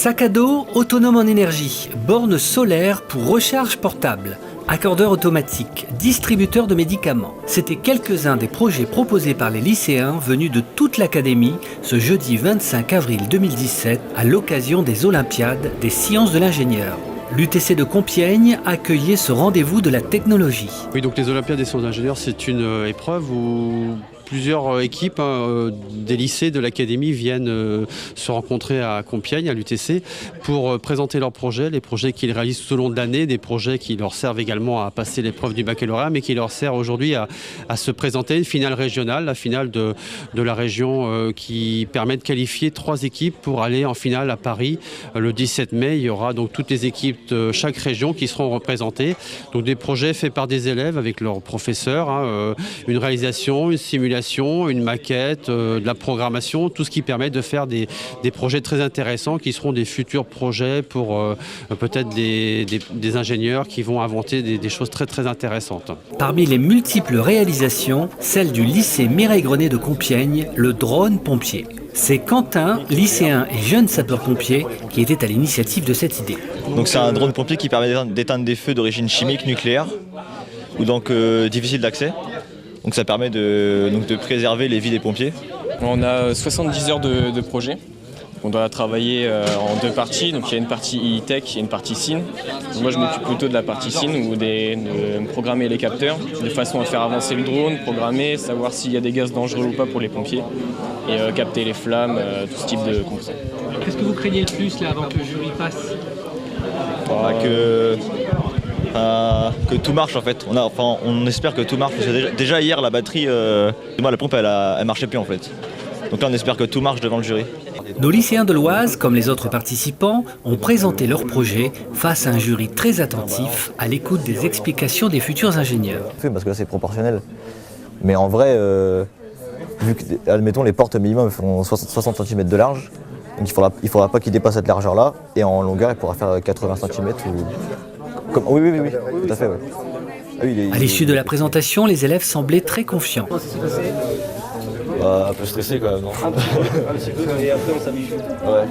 Sac à dos autonome en énergie, borne solaire pour recharge portable, accordeur automatique, distributeur de médicaments. C'était quelques-uns des projets proposés par les lycéens venus de toute l'académie ce jeudi 25 avril 2017 à l'occasion des Olympiades des sciences de l'ingénieur. L'UTC de Compiègne accueillait ce rendez-vous de la technologie. Oui, donc les Olympiades des sciences de l'ingénieur, c'est une épreuve où plusieurs équipes des lycées de l'académie viennent se rencontrer à Compiègne, à l'UTC, pour présenter leurs projets, les projets qu'ils réalisent tout au long de l'année, des projets qui leur servent également à passer l'épreuve du baccalauréat, mais qui leur servent aujourd'hui à se présenter une finale régionale, la finale de la région qui permet de qualifier 3 équipes pour aller en finale à Paris. Le 17 mai, il y aura donc toutes les équipes de chaque région qui seront représentées. Donc des projets faits par des élèves avec leurs professeurs, une réalisation, une simulation, une maquette, de la programmation, tout ce qui permet de faire des projets très intéressants qui seront des futurs projets pour peut-être des ingénieurs qui vont inventer des choses très très intéressantes. Parmi les multiples réalisations, celle du lycée Mireille-Grenet de Compiègne, le drone pompier. C'est Quentin, lycéen et jeune sapeur-pompier, qui était à l'initiative de cette idée. Donc c'est un drone pompier qui permet d'éteindre des feux d'origine chimique, nucléaire, ou donc difficile d'accès. Donc ça permet de préserver les vies des pompiers. On a 70 heures de projet. On doit travailler en 2 parties. Donc il y a une partie tech et une partie SIN. Moi je m'occupe plutôt de la partie SIN ou de programmer les capteurs de façon à faire avancer le drone, programmer, savoir s'il y a des gaz dangereux ou pas pour les pompiers et capter les flammes, tout ce type de composants. Qu'est-ce que vous craignez le plus là avant que le jury passe? Que tout marche en fait. On espère que tout marche parce que déjà hier la batterie, la pompe elle marchait plus en fait. Donc là on espère que tout marche devant le jury. Nos lycéens de l'Oise, comme les autres participants, ont présenté leur projet face à un jury très attentif à l'écoute des explications des futurs ingénieurs. Parce que là c'est proportionnel. Mais en vrai, vu que admettons les portes minimum font 60 cm de large, donc il faudra pas qu'ils dépassent cette largeur là, et en longueur il pourra faire 80 cm ou... Oui, tout à fait. Ouais. À l'issue de la présentation, les élèves semblaient très confiants. Un peu stressé quand même, non? Et après on s'habitue. Ouais.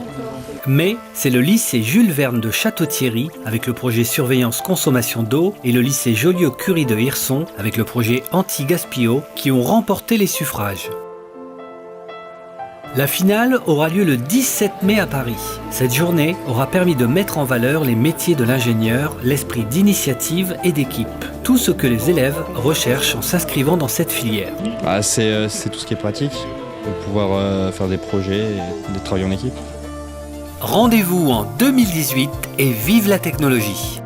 Mais c'est le lycée Jules Verne de Château-Thierry avec le projet surveillance consommation d'eau et le lycée Joliot-Curie de Hirson avec le projet anti-gaspillot qui ont remporté les suffrages. La finale aura lieu le 17 mai à Paris. Cette journée aura permis de mettre en valeur les métiers de l'ingénieur, l'esprit d'initiative et d'équipe. Tout ce que les élèves recherchent en s'inscrivant dans cette filière. C'est tout ce qui est pratique, de pouvoir faire des projets et de travailler en équipe. Rendez-vous en 2018 et vive la technologie!